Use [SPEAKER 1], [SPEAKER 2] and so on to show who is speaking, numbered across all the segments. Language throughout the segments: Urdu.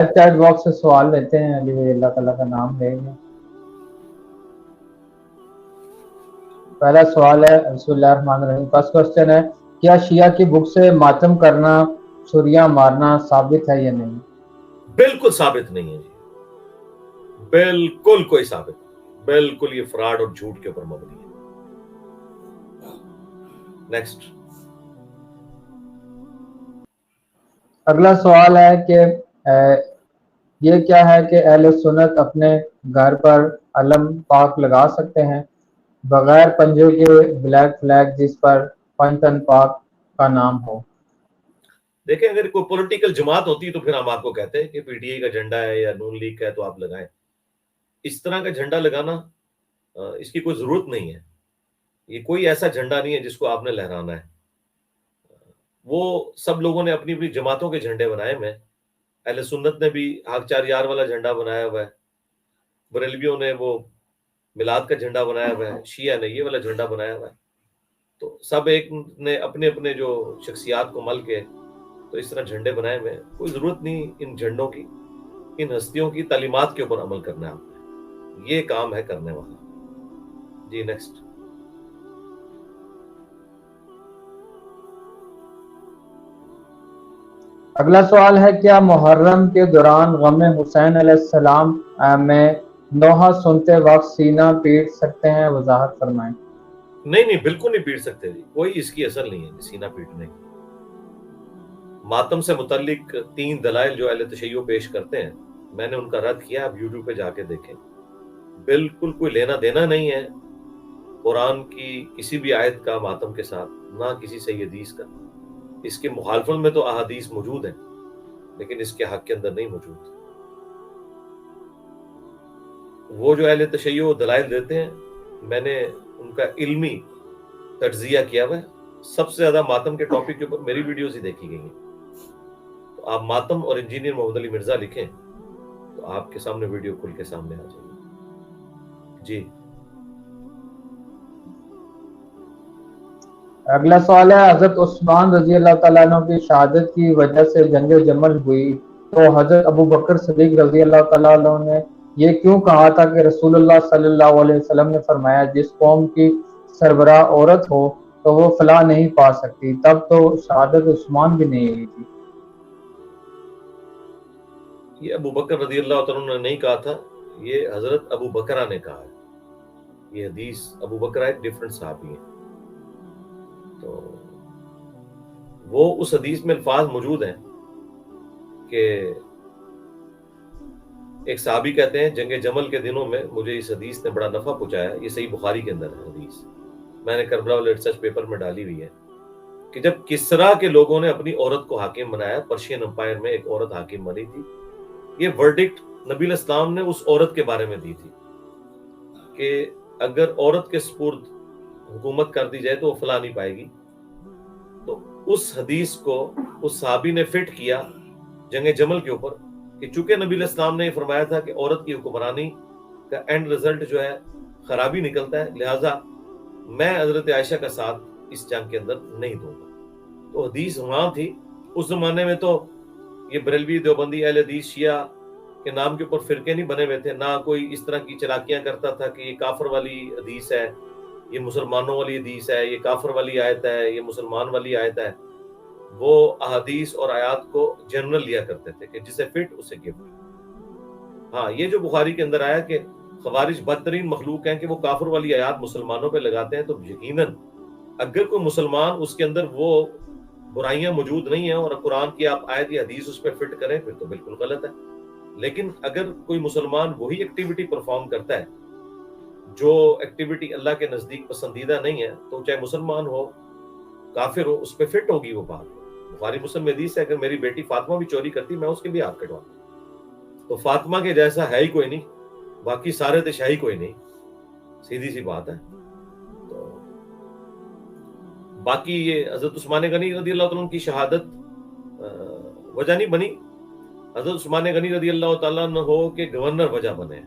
[SPEAKER 1] چیٹ باکس سے سوال لیتے ہیں، علی بھائی اللہ تعالیٰ کا نام لیں گے۔ پہلا سوال ہے، بسم اللہ الرحمن الرحیم، فرسٹ کوسچن ہے، کیا شیعہ کی بک سے ماتم کرنا، چھریاں مارنا ثابت ہے یا نہیں؟
[SPEAKER 2] بالکل ثابت نہیں ہے جی، بالکل کوئی ثابت نہیں، بالکل یہ فراڈ اور جھوٹ کے اوپر مبنی ہے۔ نیکسٹ۔
[SPEAKER 1] اگلا سوال ہے کہ یہ کیا ہے کہ اہل سنت اپنے گھر پر علم پاک لگا سکتے ہیں بغیر پنجوں کے، بلیک فلیگ جس پر پنجتن پاک کا نام ہو؟
[SPEAKER 2] دیکھیں، اگر کوئی پولیٹیکل جماعت ہوتی تو پھر ہم آپ کو کہتے ہیں کہ پی ٹی آئی کا جھنڈا ہے یا نون لیگ کا ہے تو آپ لگائیں۔ اس طرح کا جھنڈا لگانا اس کی کوئی ضرورت نہیں ہے، یہ کوئی ایسا جھنڈا نہیں ہے جس کو آپ نے لہرانا ہے۔ وہ سب لوگوں نے اپنی اپنی جماعتوں کے جھنڈے بنائے ہوئے ہیں۔ اہل سنت نے بھی حق چار یار والا جھنڈا بنایا ہوا ہے، بریلویوں نے وہ میلاد کا جھنڈا بنایا ہوا ہے، شیعہ نے یہ والا جھنڈا بنایا ہوا ہے۔ تو سب ایک نے اپنے اپنے جو شخصیات کو مل کے تو اس طرح جھنڈے بنائے ہوئے ہیں۔ کوئی ضرورت نہیں ان جھنڈوں کی، ان ہستیوں کی تعلیمات کے اوپر عمل کرنا ہے آپ نے، یہ کام ہے کرنے والا۔ جی نیکسٹ۔
[SPEAKER 1] اگلا سوال ہے، کیا محرم کے دوران غم حسین علیہ السلام میں نوحہ سنتے وقت سینہ پیٹ سکتے ہیں؟ وضاحت فرمائیں۔
[SPEAKER 2] نہیں بالکل نہیں پیٹ سکتے جی، کوئی اس کی اثر نہیں ہے سینہ پیٹنے کی۔ ماتم سے متعلق 3 دلائل جو اہل تشیع پیش کرتے ہیں، میں نے ان کا رد کیا، آپ یوٹیوب پہ جا کے دیکھیں، بالکل کوئی لینا دینا نہیں ہے قرآن کی کسی بھی آیت کا ماتم کے ساتھ، نہ کسی صحیح حدیث کا۔ اس کے مخالفت میں تو احادیث موجود ہیں لیکن اس کے حق کے اندر نہیں موجود۔ وہ جو اہل تشیع دلائل دیتے ہیں، میں نے ان کا علمی تجزیہ کیا ہوا ہے، سب سے زیادہ ماتم کے ٹاپک کے اوپر میری ویڈیوز ہی دیکھی گئی ہیں۔ تو آپ ماتم اور انجینئر محمد علی مرزا لکھیں تو آپ کے سامنے ویڈیو کھل کے سامنے آ جائے گی۔ جی
[SPEAKER 1] اگلا سوال ہے، حضرت عثمان رضی اللہ تعالیٰ عنہ کی شہادت کی وجہ سے جنگ جمل ہوئی تو حضرت ابو بکر صدیق رضی اللہ تعالیٰ عنہ نے یہ کیوں کہا تھا کہ رسول اللہ صلی اللہ علیہ وسلم نے فرمایا جس قوم کی سربراہ عورت ہو تو وہ فلاح نہیں پا سکتی؟ تب تو شہادت عثمان بھی نہیں ہوئی تھی۔
[SPEAKER 2] یہ ابو بکر رضی اللہ تعالیٰ عنہ نے نہیں کہا تھا، یہ حضرت ابو بکرہ نے کہا ہے۔ یہ حدیث ابو بکرہ ایک ڈیفرنٹ صحابی ہے، تو وہ اس حدیث میں الفاظ موجود ہیں کہ ایک صحابی کہتے ہیں جنگ جمل کے دنوں میں مجھے اس حدیث نے بڑا نفع پہنچایا۔ یہ صحیح بخاری کے اندر ہے حدیث، میں نے کربلا والے ریسرچ پیپر میں ڈالی ہوئی ہے کہ جب کسرا کے لوگوں نے اپنی عورت کو حاکم بنایا، پرشین امپائر میں ایک عورت حاکم بنی تھی، یہ ورڈکٹ نبی علیہ السلام نے اس عورت کے بارے میں دی تھی کہ اگر عورت کے سپرد حکومت کر دی جائے تو وہ فلاح نہیں پائے گی۔ تو اس حدیث کو اس صحابی نے فٹ کیا جنگ جمل کے اوپر کہ چونکہ نبی علیہ السلام نے یہ فرمایا تھا کہ عورت کی حکمرانی کا اینڈ رزلٹ جو ہے خرابی نکلتا ہے، لہٰذا میں حضرت عائشہ کا ساتھ اس جنگ کے اندر نہیں دوں گا۔ تو حدیث وہاں تھی۔ اس زمانے میں تو یہ بریلوی دیوبندی اہل حدیث شیعہ کے نام کے اوپر فرقے نہیں بنے ہوئے تھے، نہ کوئی اس طرح کی چلاکیاں کرتا تھا کہ یہ کافر والی حدیث ہے، یہ مسلمانوں والی حدیث ہے، یہ کافر والی آیت ہے، یہ مسلمان والی آیت ہے۔ وہ احادیث اور آیات کو جنرل لیا کرتے تھے کہ جسے فٹ اسے گفٹ۔ ہاں، یہ جو بخاری کے اندر آیا کہ خوارج بدترین مخلوق ہیں کہ وہ کافر والی آیات مسلمانوں پہ لگاتے ہیں، تو یقیناً اگر کوئی مسلمان اس کے اندر وہ برائیاں موجود نہیں ہیں اور قرآن کی آپ آیت یا حدیث اس پہ فٹ کریں پھر تو بالکل غلط ہے۔ لیکن اگر کوئی مسلمان وہی ایکٹیویٹی پرفارم کرتا ہے جو ایکٹیویٹی اللہ کے نزدیک پسندیدہ نہیں ہے، تو چاہے مسلمان ہو کافر ہو، اس پہ فٹ ہوگی وہ بات۔ بخاری مسلم میں حدیث ہے اگر میری بیٹی فاطمہ بھی چوری کرتی میں اس کے بھی ہاتھ کٹواتا، تو فاطمہ کے جیسا ہے ہی کوئی نہیں، باقی سارے تو شاہی کوئی نہیں، سیدھی سی بات ہے۔ تو باقی یہ حضرت عثمان غنی رضی اللہ تعالیٰ عنہ کی شہادت وجہ نہیں بنی، حضرت عثمان غنی رضی اللہ تعالیٰ عنہ ہو کہ گورنر وجہ بنے،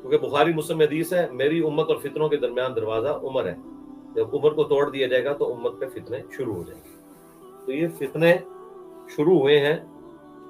[SPEAKER 2] کیونکہ بخاری مسلم حدیث ہے میری امت اور فتنوں کے درمیان دروازہ عمر ہے، جب عمر کو توڑ دیا جائے گا تو امت پہ فتنے شروع ہو جائیں گے۔ تو یہ فتنے شروع ہوئے ہیں